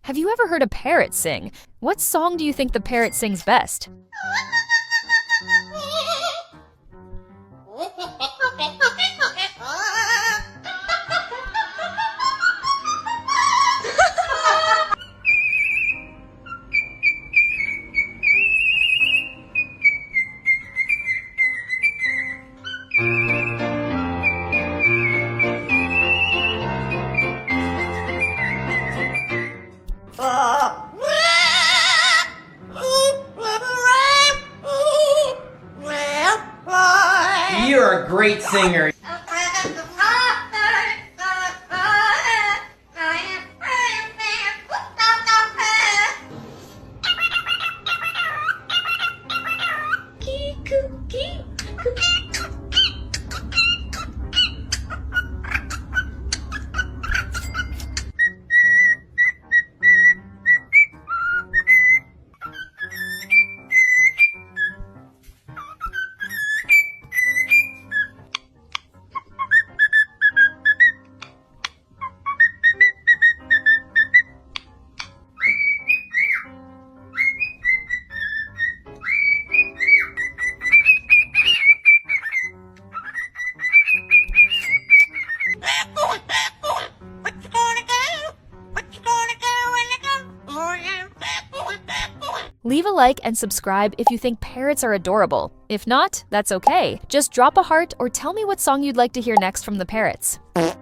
Have you ever heard a parrot sing? What song do you think the parrot sings best? You're a great singer. Leave a like and subscribe if you think parrots are adorable. If not, that's okay. Just drop a heart or tell me what song you'd like to hear next from the parrots.